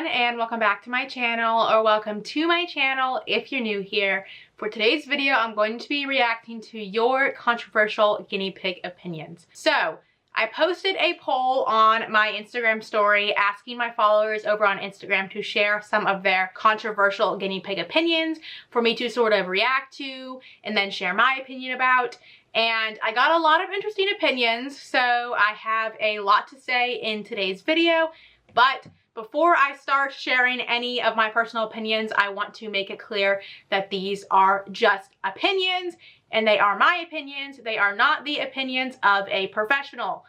everyone, and welcome back to my channel, or welcome to my channel if you're new here. For today's video, I'm going to be reacting to your controversial guinea pig opinions. So, I posted a poll on my Instagram story asking my followers over on Instagram to share some of their controversial guinea pig opinions for me to sort of react to and then share my opinion about. And I got a lot of interesting opinions, so I have a lot to say in today's video. But before I start sharing any of my personal opinions, I want to make it clear that these are just opinions and they are my opinions. They are not the opinions of a professional.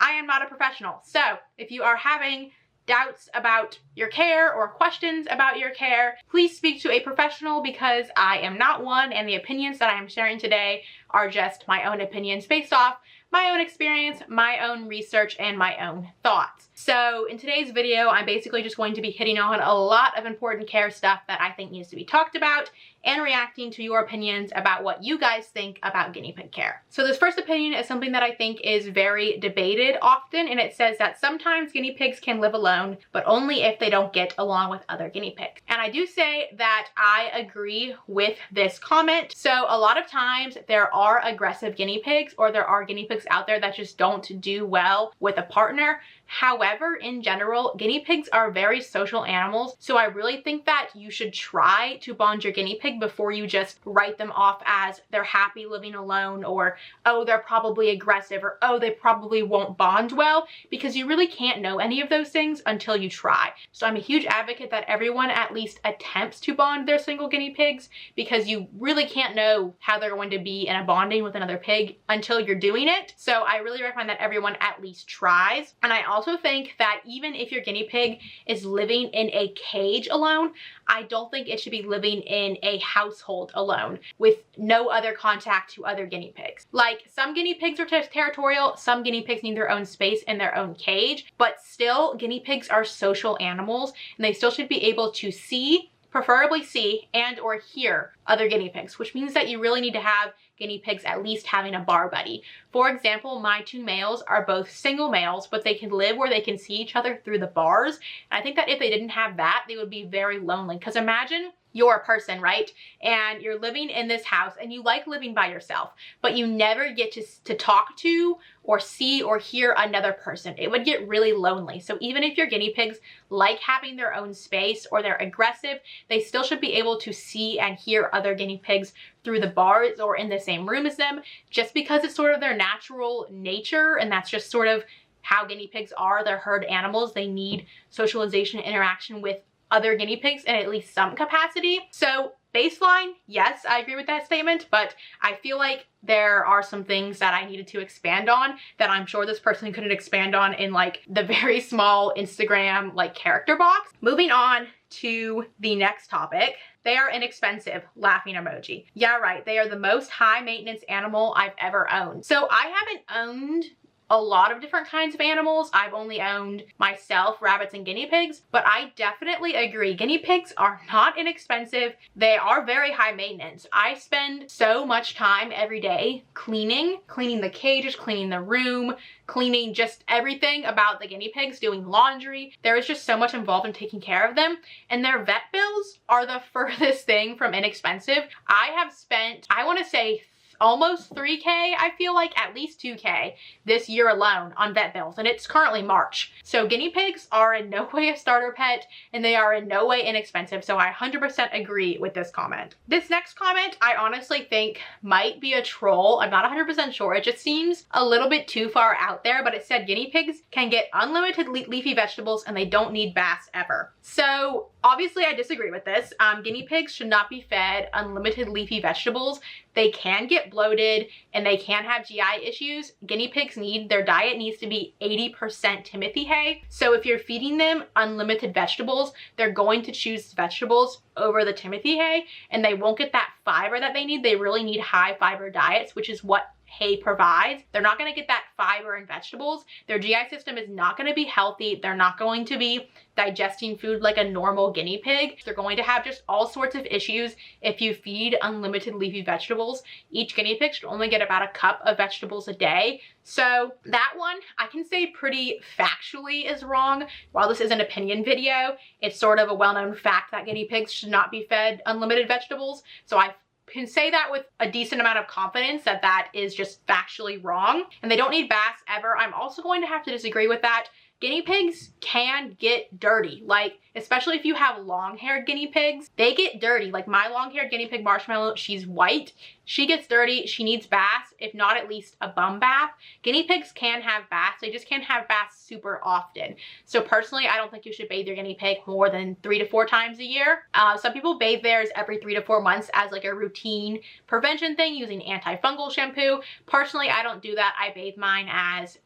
I am not a professional. So if you are having doubts about your care or questions about your care, please speak to a professional because I am not one, and the opinions that I am sharing today are just my own opinions based off my own experience, my own research, and my own thoughts. So in today's video, I'm basically just going to be hitting on a lot of important care stuff that I think needs to be talked about and reacting to your opinions about what you guys think about guinea pig care. So this first opinion is something that I think is very debated often, and it says that sometimes guinea pigs can live alone, but only if they don't get along with other guinea pigs. And I do say that I agree with this comment. So a lot of times there are aggressive guinea pigs, or there are guinea pigs out there that just don't do well with a partner. However, in general, guinea pigs are very social animals, so I really think that you should try to bond your guinea pig before you just write them off as they're happy living alone, or oh, they're probably aggressive, or oh, they probably won't bond well, because you really can't know any of those things until you try. So I'm a huge advocate that everyone at least attempts to bond their single guinea pigs, because you really can't know how they're going to be in a bonding with another pig until you're doing it. So I really recommend that everyone at least tries. And I also think that even if your guinea pig is living in a cage alone, I don't think it should be living in a household alone with no other contact to other guinea pigs. Like, some guinea pigs are territorial, some guinea pigs need their own space in their own cage, but still guinea pigs are social animals and they still should be able to see, preferably see and or hear other guinea pigs, which means that you really need to have guinea pigs at least having a bar buddy. For example, my two males are both single males, but they can live where they can see each other through the bars. And I think that if they didn't have that, they would be very lonely. Because imagine you're a person, right? And you're living in this house and you like living by yourself, but you never get to talk to or see or hear another person. It would get really lonely. So even if your guinea pigs like having their own space or they're aggressive, they still should be able to see and hear other guinea pigs through the bars or in the same room as them, just because it's sort of their natural nature, and that's just sort of how guinea pigs are. They're herd animals. They need socialization and interaction with other guinea pigs in at least some capacity. So baseline, yes, I agree with that statement, but I feel like there are some things that I needed to expand on that I'm sure this person couldn't expand on in like the very small Instagram like character box. Moving on to the next topic. They are inexpensive, laughing emoji. Yeah, right. They are the most high maintenance animal I've ever owned. So I haven't owned a lot of different kinds of animals. I've only owned myself, rabbits, and guinea pigs, but I definitely agree. Guinea pigs are not inexpensive. They are very high maintenance. I spend so much time every day cleaning the cages, cleaning the room, cleaning just everything about the guinea pigs, doing laundry. There is just so much involved in taking care of them, and their vet bills are the furthest thing from inexpensive. I have spent, I want to say, almost 3K, I feel like at least 2K this year alone on vet bills, and it's currently March. So guinea pigs are in no way a starter pet, and they are in no way inexpensive, so I 100% agree with this comment. This next comment I honestly think might be a troll. I'm not 100% sure. It just seems a little bit too far out there, but it said guinea pigs can get unlimited leafy vegetables and they don't need baths ever. So obviously I disagree with this. Guinea pigs should not be fed unlimited leafy vegetables. They can get bloated and they can have GI issues. Guinea pigs their diet needs to be 80% Timothy hay. So if you're feeding them unlimited vegetables, they're going to choose vegetables over the Timothy hay, and they won't get that fiber that they need. They really need high fiber diets, which is what hay provides. They're not going to get that fiber and vegetables, their GI system is not going to be healthy. They're not going to be digesting food like a normal guinea pig. They're going to have just all sorts of issues if you feed unlimited leafy vegetables. Each guinea pig should only get about a cup of vegetables a day. So that one, I can say pretty factually is wrong. While this is an opinion video, it's sort of a well-known fact that guinea pigs should not be fed unlimited vegetables. So I can say that with a decent amount of confidence that that is just factually wrong. And they don't need baths ever. I'm also going to have to disagree with that. Guinea pigs can get dirty, like especially if you have long-haired guinea pigs, they get dirty. Like my long-haired guinea pig Marshmallow, she's white. She gets dirty. She needs baths, if not at least a bum bath. Guinea pigs can have baths. They just can't have baths super often. So personally, I don't think you should bathe your guinea pig more than 3 to 4 times a year. Some people bathe theirs every 3 to 4 months as like a routine prevention thing using antifungal shampoo. Personally, I don't do that. I bathe mine as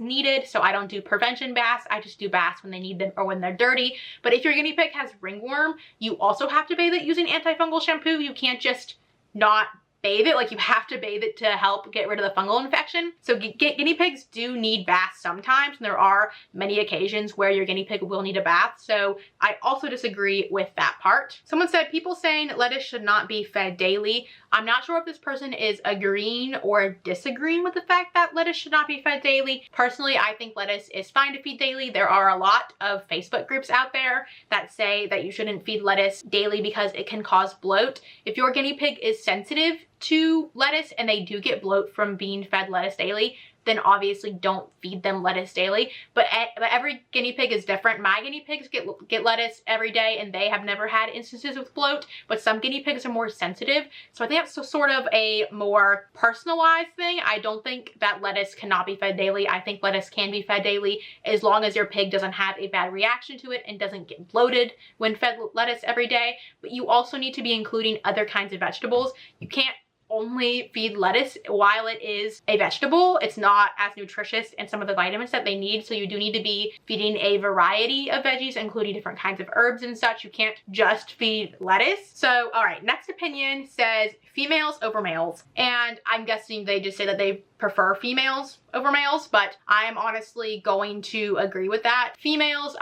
needed, so I don't do prevention baths. I just do baths when they need them or when they're dirty. But if your guinea pig has ringworm, you also have to bathe it using antifungal shampoo. You can't just not bathe it, like you have to bathe it to help get rid of the fungal infection. So guinea pigs do need baths sometimes, and there are many occasions where your guinea pig will need a bath. So I also disagree with that part. Someone said, people saying lettuce should not be fed daily. I'm not sure if this person is agreeing or disagreeing with the fact that lettuce should not be fed daily. Personally, I think lettuce is fine to feed daily. There are a lot of Facebook groups out there that say that you shouldn't feed lettuce daily because it can cause bloat. If your guinea pig is sensitive to lettuce and they do get bloat from being fed lettuce daily, then obviously don't feed them lettuce daily. But every guinea pig is different. My guinea pigs get lettuce every day and they have never had instances with bloat, but some guinea pigs are more sensitive. So I think that's sort of a more personalized thing. I don't think that lettuce cannot be fed daily. I think lettuce can be fed daily as long as your pig doesn't have a bad reaction to it and doesn't get bloated when fed lettuce every day. But you also need to be including other kinds of vegetables. You can't only feed lettuce. While it is a vegetable, it's not as nutritious in some of the vitamins that they need. So you do need to be feeding a variety of veggies, including different kinds of herbs and such. You can't just feed lettuce. So, all right, next opinion says females over males. And I'm guessing they just say that they prefer females over males, but I'm honestly going to agree with that. Females,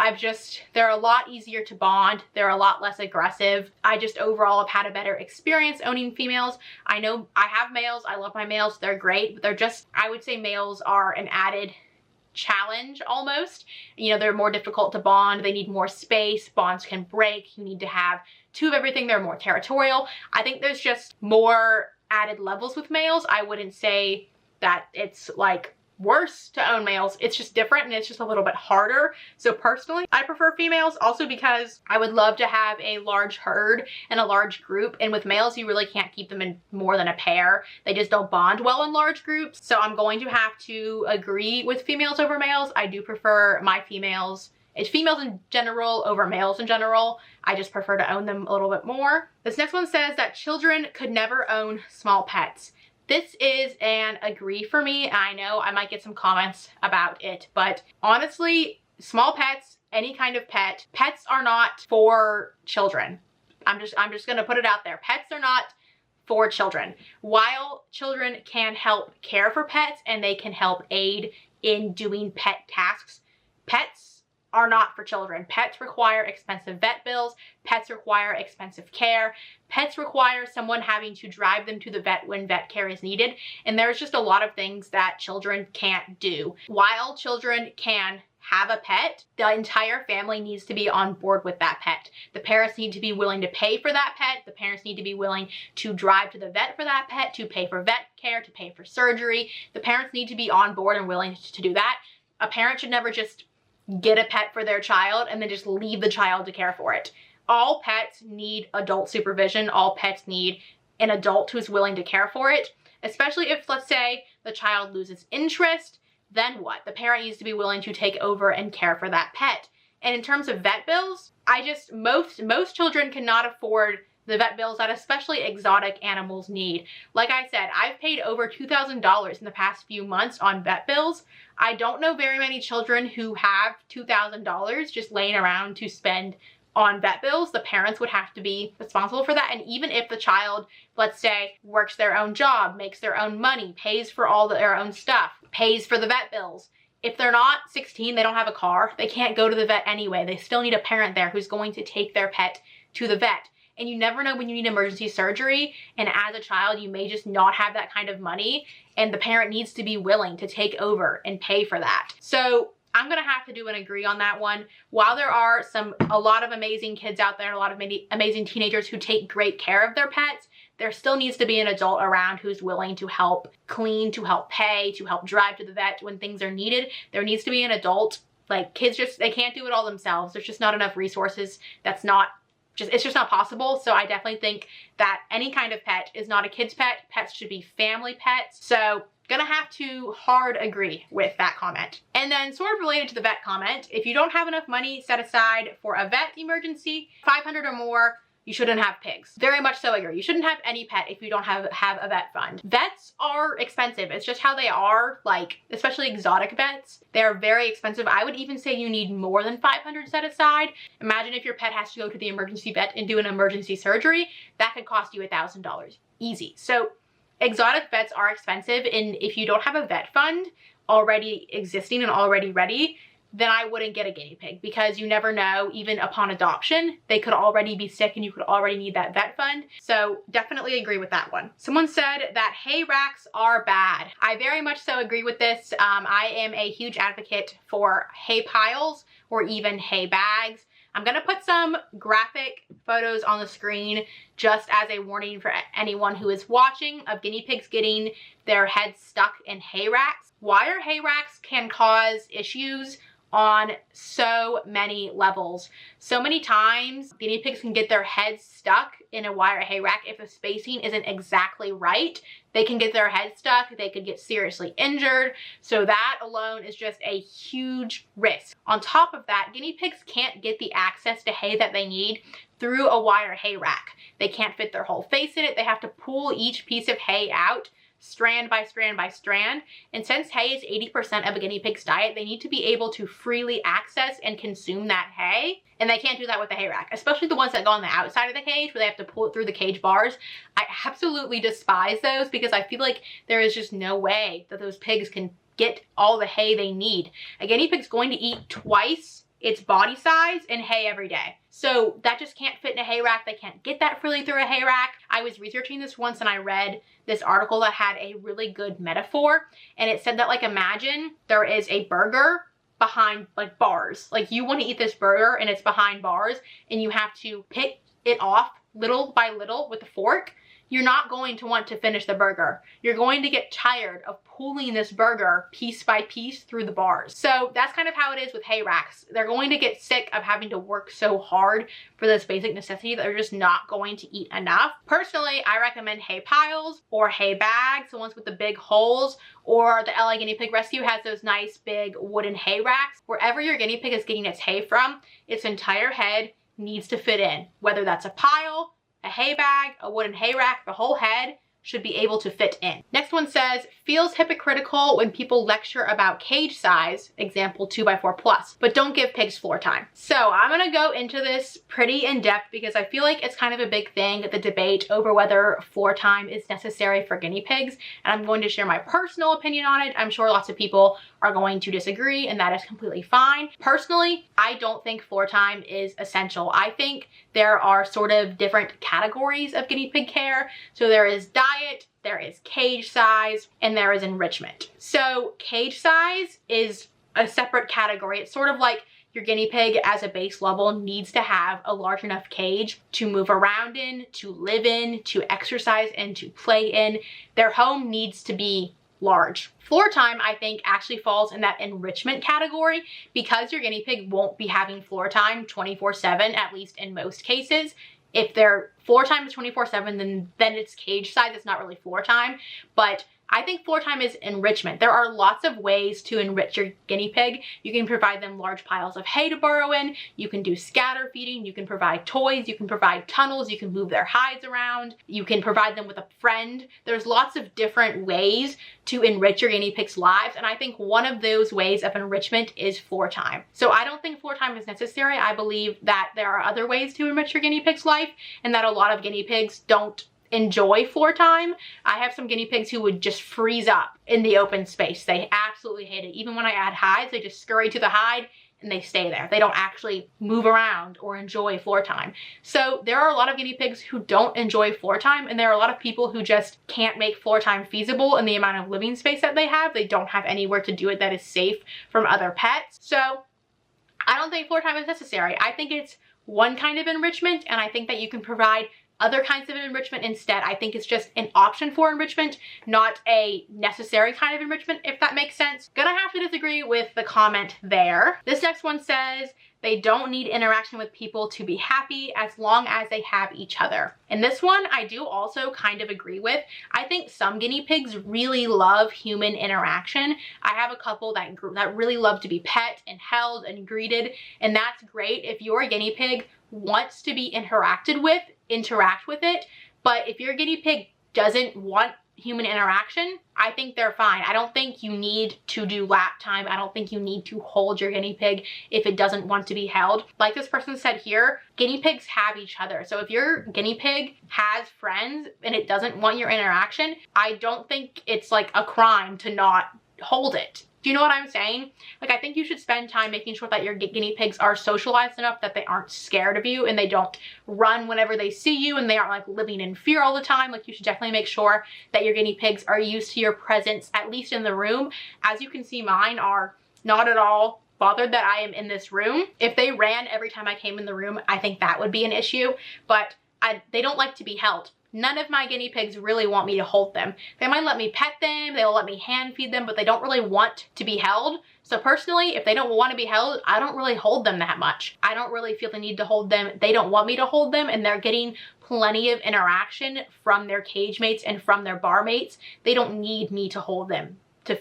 they're a lot easier to bond. They're a lot less aggressive. I just overall have had a better experience owning females. I know I have males. I love my males. They're great, but they're just, I would say males are an added challenge almost. You know, they're more difficult to bond. They need more space. Bonds can break. You need to have 2 of everything. They're more territorial. I think there's just more added levels with males. I wouldn't say that it's like worse to own males. It's just different and it's just a little bit harder. So personally, I prefer females, also because I would love to have a large herd and a large group. And with males, you really can't keep them in more than a pair. They just don't bond well in large groups. So I'm going to have to agree with females over males. I do prefer my females. It's females in general over males in general. I just prefer to own them a little bit more. This next one says that children could never own small pets. This is an agree for me. I know I might get some comments about it, but honestly, small pets, any kind of pet, pets are not for children. I'm just gonna put it out there. Pets are not for children. While children can help care for pets and they can help aid in doing pet tasks, pets are not for children. Pets require expensive vet bills. Pets require expensive care. Pets require someone having to drive them to the vet when vet care is needed. And there's just a lot of things that children can't do. While children can have a pet, the entire family needs to be on board with that pet. The parents need to be willing to pay for that pet. The parents need to be willing to drive to the vet for that pet, to pay for vet care, to pay for surgery. The parents need to be on board and willing to do that. A parent should never just get a pet for their child and then just leave the child to care for it. All pets need adult supervision. All pets need an adult who's willing to care for it, especially if, let's say, the child loses interest. Then what? The parent needs to be willing to take over and care for that pet. And in terms of vet bills, most children cannot afford the vet bills that especially exotic animals need. Like I said, I've paid over $2,000 in the past few months on vet bills. I don't know very many children who have $2,000 just laying around to spend on vet bills, the parents would have to be responsible for that. And even if the child, let's say, works their own job, makes their own money, pays for all their own stuff, pays for the vet bills, if they're not 16, they don't have a car, they can't go to the vet anyway. They still need a parent there who's going to take their pet to the vet. And you never know when you need emergency surgery, and as a child, you may just not have that kind of money, and the parent needs to be willing to take over and pay for that. So I'm gonna have to do an agree on that one. While there are a lot of amazing kids out there, a lot of amazing teenagers who take great care of their pets, there still needs to be an adult around who's willing to help clean, to help pay, to help drive to the vet when things are needed. There needs to be an adult. Like, kids they can't do it all themselves. There's just not enough resources. It's just not possible. So I definitely think that any kind of pet is not a kid's pet. Pets should be family pets. So gonna have to hard agree with that comment. And then sort of related to the vet comment, if you don't have enough money set aside for a vet emergency, 500 or more, you shouldn't have pigs. Very much so agree. You shouldn't have any pet if you don't have a vet fund. Vets are expensive. It's just how they are, like, especially exotic vets. They're very expensive. I would even say you need more than 500 set aside. Imagine if your pet has to go to the emergency vet and do an emergency surgery. That could cost you $1,000. Easy. So exotic vets are expensive, and if you don't have a vet fund already existing and already ready, then I wouldn't get a guinea pig, because you never know, even upon adoption, they could already be sick and you could already need that vet fund. So definitely agree with that one. Someone said that hay racks are bad. I very much so agree with this. I am a huge advocate for hay piles or even hay bags. I'm gonna put some graphic photos on the screen just as a warning for anyone who is watching of guinea pigs getting their heads stuck in hay racks. Wire hay racks can cause issues on so many levels. So many times guinea pigs can get their heads stuck in a wire hay rack if the spacing isn't exactly right. They can get their head stuck, they could get seriously injured. So that alone is just a huge risk. On top of that, guinea pigs can't get the access to hay that they need through a wire hay rack. They can't fit their whole face in it. They have to pull each piece of hay out strand by strand by strand. And since hay is 80% of a guinea pig's diet, they need to be able to freely access and consume that hay. And they can't do that with a hay rack, especially the ones that go on the outside of the cage where they have to pull it through the cage bars. I absolutely despise those because I feel like there is just no way that those pigs can get all the hay they need. A guinea pig's going to eat twice its body size in hay every day. So that just can't fit in a hay rack. They can't get that freely through a hay rack. I was researching this once and I read this article that had a really good metaphor, and it said that, like, imagine there is a burger behind, like, bars. Like, you want to eat this burger and it's behind bars and you have to pick it off little by little with a fork. You're not going to want to finish the burger. You're going to get tired of pulling this burger piece by piece through the bars. So that's kind of how it is with hay racks. They're going to get sick of having to work so hard for this basic necessity that they're just not going to eat enough. Personally, I recommend hay piles or hay bags, the ones with the big holes, or the LA Guinea Pig Rescue has those nice big wooden hay racks. Wherever your guinea pig is getting its hay from, its entire head needs to fit in, whether that's a pile, a hay bag, a wooden hay rack, the whole head should be able to fit in. Next one says, feels hypocritical when people lecture about cage size, example 2x4 plus, but don't give pigs floor time. So I'm gonna go into this pretty in depth because I feel like it's kind of a big thing, the debate over whether floor time is necessary for guinea pigs. And I'm going to share my personal opinion on it. I'm sure lots of people are going to disagree, and that is completely fine. Personally, I don't think floor time is essential. I think there are sort of different categories of guinea pig care. So there is diet, there is cage size, and there is enrichment. So cage size is a separate category. It's sort of like your guinea pig as a base level needs to have a large enough cage to move around in, to live in, to exercise in, to play in. Their home needs to be large. Floor time, I think, actually falls in that enrichment category because your guinea pig won't be having floor time 24/7, at least in most cases. If their floor time is 24/7, then it's cage size. It's not really floor time, but I think floor time is enrichment. There are lots of ways to enrich your guinea pig. You can provide them large piles of hay to burrow in. You can do scatter feeding. You can provide toys. You can provide tunnels. You can move their hides around. You can provide them with a friend. There's lots of different ways to enrich your guinea pig's lives. And I think one of those ways of enrichment is floor time. So I don't think floor time is necessary. I believe that there are other ways to enrich your guinea pig's life and that a lot of guinea pigs don't enjoy floor time. I have some guinea pigs who would just freeze up in the open space. They absolutely hate it. Even when I add hides, they just scurry to the hide and they stay there. They don't actually move around or enjoy floor time. So there are a lot of guinea pigs who don't enjoy floor time, and there are a lot of people who just can't make floor time feasible in the amount of living space that they have. They don't have anywhere to do it that is safe from other pets. So I don't think floor time is necessary. I think it's one kind of enrichment, and I think that you can provide other kinds of enrichment instead. I think it's just an option for enrichment, not a necessary kind of enrichment, if that makes sense. Gonna have to disagree with the comment there. This next one says, they don't need interaction with people to be happy as long as they have each other. And this one I do also kind of agree with. I think some guinea pigs really love human interaction. I have a couple that really love to be pet and held and greeted, and that's great. If your guinea pig wants to be interacted with, interact with it. But if your guinea pig doesn't want human interaction, I think they're fine. I don't think you need to do lap time. I don't think you need to hold your guinea pig if it doesn't want to be held. Like this person said here, guinea pigs have each other. So if your guinea pig has friends and it doesn't want your interaction, I don't think it's like a crime to not hold it. Do you know what I'm saying? Like, I think you should spend time making sure that your guinea pigs are socialized enough that they aren't scared of you and they don't run whenever they see you and they aren't like living in fear all the time. Like, you should definitely make sure that your guinea pigs are used to your presence, at least in the room. As you can see, mine are not at all bothered that I am in this room. If they ran every time I came in the room, I think that would be an issue, but they don't like to be held. None of my guinea pigs really want me to hold them. They might let me pet them, they'll let me hand feed them, but they don't really want to be held. So personally, if they don't want to be held, I don't really hold them that much. I don't really feel the need to hold them. They don't want me to hold them, and they're getting plenty of interaction from their cage mates and from their bar mates. They don't need me to hold them to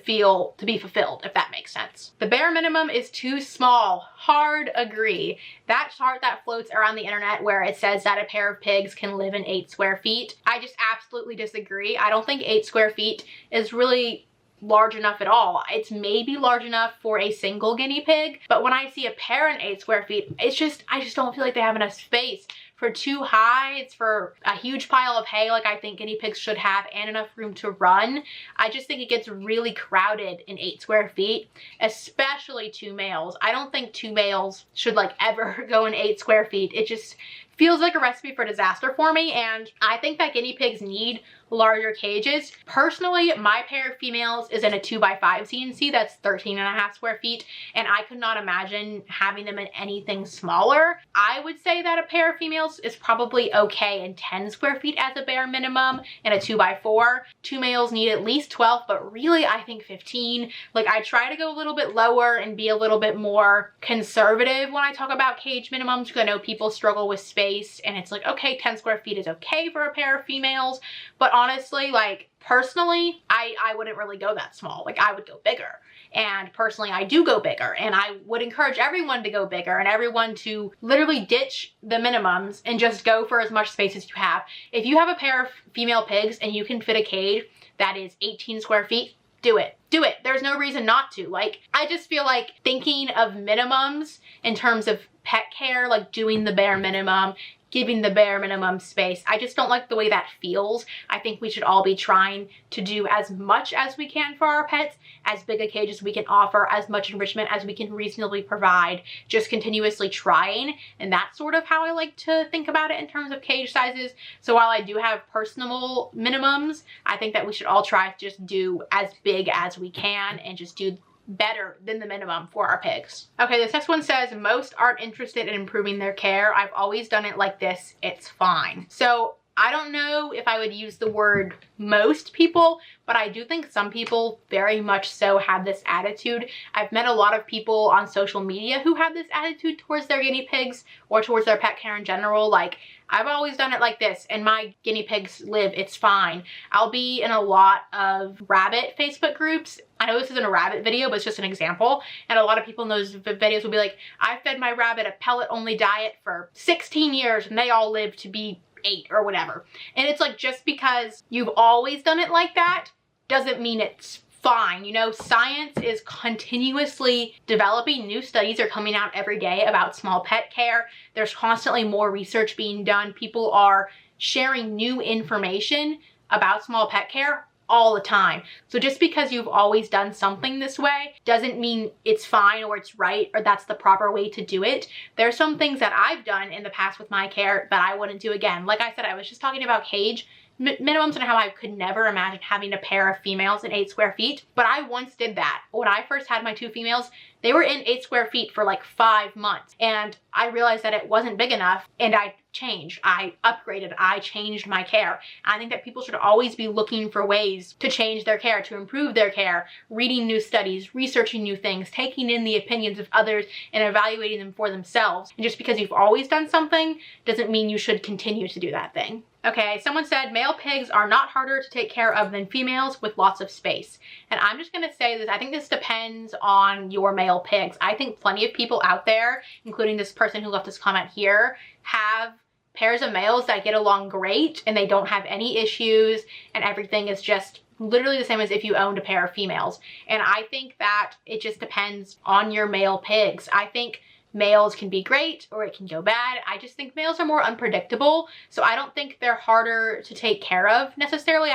be fulfilled, if that makes sense. The bare minimum is too small. Hard agree. That chart that floats around the internet where it says that a pair of pigs can live in 8 square feet, I just absolutely disagree. I don't think 8 square feet is really large enough at all. It's maybe large enough for a single guinea pig, but when I see a pair in 8 square feet, I just don't feel like they have enough space for 2 hides, for a huge pile of hay like I think guinea pigs should have, and enough room to run. I just think it gets really crowded in 8 square feet, especially 2 males. I don't think 2 males should like ever go in 8 square feet. It just feels like a recipe for disaster for me, and I think that guinea pigs need larger cages. Personally, my pair of females is in a 2x5 CNC that's 13.5 square feet, and I could not imagine having them in anything smaller. I would say that a pair of females is probably okay in 10 square feet as a bare minimum in a 2x4. 2 males need at least 12, but really I think 15. Like, I try to go a little bit lower and be a little bit more conservative when I talk about cage minimums, because I know people struggle with space and it's like, okay, 10 square feet is okay for a pair of females, but honestly, like, personally, I wouldn't really go that small. Like, I would go bigger. And personally, I do go bigger, and I would encourage everyone to go bigger and everyone to literally ditch the minimums and just go for as much space as you have. If you have a pair of female pigs and you can fit a cage that is 18 square feet, do it. Do it. There's no reason not to. Like, I just feel like thinking of minimums in terms of pet care, like doing the bare minimum, giving the bare minimum space, I just don't like the way that feels. I think we should all be trying to do as much as we can for our pets, as big a cage as we can offer, as much enrichment as we can reasonably provide, just continuously trying. And that's sort of how I like to think about it in terms of cage sizes. So while I do have personal minimums, I think that we should all try to just do as big as we can and just do better than the minimum for our pigs. Okay, this next one says, most aren't interested in improving their care. I've always done it like this. It's fine. So I don't know if I would use the word most people, but I do think some people very much so have this attitude. I've met a lot of people on social media who have this attitude towards their guinea pigs or towards their pet care in general. Like, I've always done it like this and my guinea pigs live, it's fine. I'll be in a lot of rabbit Facebook groups. I know this isn't a rabbit video, but it's just an example. And a lot of people in those videos will be like, I fed my rabbit a pellet only diet for 16 years and they all lived to be 8 or whatever. And it's like, just because you've always done it like that doesn't mean it's fine. You know, science is continuously developing. New studies are coming out every day about small pet care. There's constantly more research being done. People are sharing new information about small pet care all the time. So just because you've always done something this way doesn't mean it's fine or it's right or that's the proper way to do it. There's some things that I've done in the past with my care that I wouldn't do again. Like I said, I was just talking about cage minimums and how I could never imagine having a pair of females in 8 square feet. But I once did that. When I first had my 2 females, they were in 8 square feet for like 5 months. And I realized that it wasn't big enough and I changed, I upgraded, I changed my care. I think that people should always be looking for ways to change their care, to improve their care, reading new studies, researching new things, taking in the opinions of others and evaluating them for themselves. And just because you've always done something doesn't mean you should continue to do that thing. Okay, someone said male pigs are not harder to take care of than females with lots of space. And I'm just gonna say this, I think this depends on your male pigs. I think plenty of people out there, including this person who left this comment here, have pairs of males that get along great and they don't have any issues and everything is just literally the same as if you owned a pair of females. And I think that it just depends on your male pigs. I think males can be great or it can go bad. I just think males are more unpredictable. So I don't think they're harder to take care of necessarily.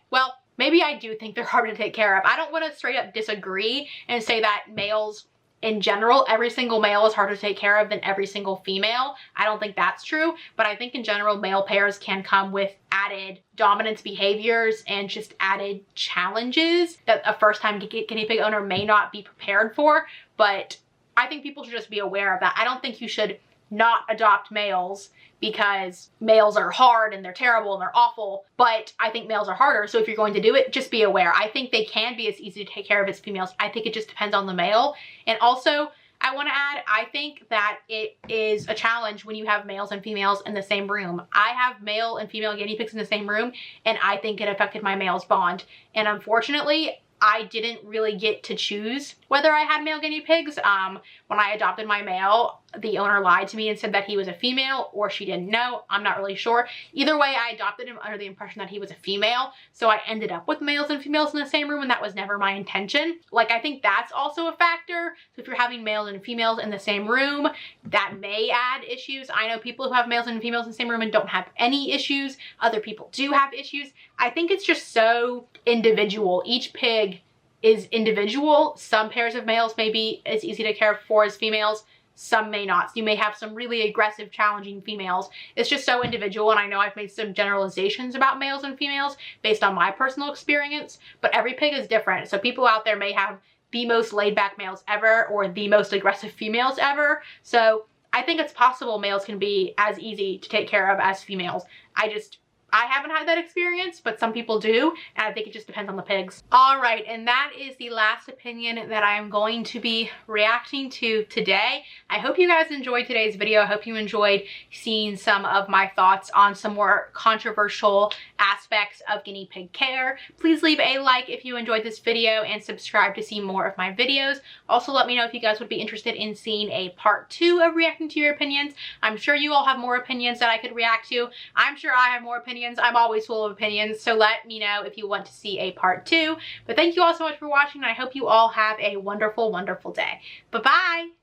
Well, maybe I do think they're harder to take care of. I don't want to straight up disagree and say that males in general, every single male is harder to take care of than every single female. I don't think that's true, but I think in general, male pairs can come with added dominance behaviors and just added challenges that a first-time guinea pig owner may not be prepared for, but I think people should just be aware of that. I don't think you should not adopt males because males are hard and they're terrible and they're awful, but I think males are harder. So if you're going to do it, just be aware. I think they can be as easy to take care of as females. I think it just depends on the male. And also, I want to add, I think that it is a challenge when you have males and females in the same room. I have male and female guinea pigs in the same room, and I think it affected my male's bond. And unfortunately, I didn't really get to choose whether I had male guinea pigs. When I adopted my male, the owner lied to me and said that he was a female, or she didn't know. I'm not really sure. Either way, I adopted him under the impression that he was a female. So I ended up with males and females in the same room, and that was never my intention. Like, I think that's also a factor. So if you're having males and females in the same room, that may add issues. I know people who have males and females in the same room and don't have any issues. Other people do have issues. I think it's just so individual. Each pig is individual. Some pairs of males may be as easy to care for as females. Some may not. You may have some really aggressive, challenging females. It's just so individual, and I know I've made some generalizations about males and females based on my personal experience, but every pig is different. So people out there may have the most laid-back males ever or the most aggressive females ever. So I think it's possible males can be as easy to take care of as females. I haven't had that experience, but some people do, and I think it just depends on the pigs. All right, and that is the last opinion that I am going to be reacting to today. I hope you guys enjoyed today's video. I hope you enjoyed seeing some of my thoughts on some more controversial aspects of guinea pig care. Please leave a like if you enjoyed this video and subscribe to see more of my videos. Also, let me know if you guys would be interested in seeing a part 2 of reacting to your opinions. I'm sure you all have more opinions that I could react to. I'm sure I have more opinions. I'm always full of opinions, so let me know if you want to see a part 2. But thank you all so much for watching, and I hope you all have a wonderful, wonderful day. Bye-bye!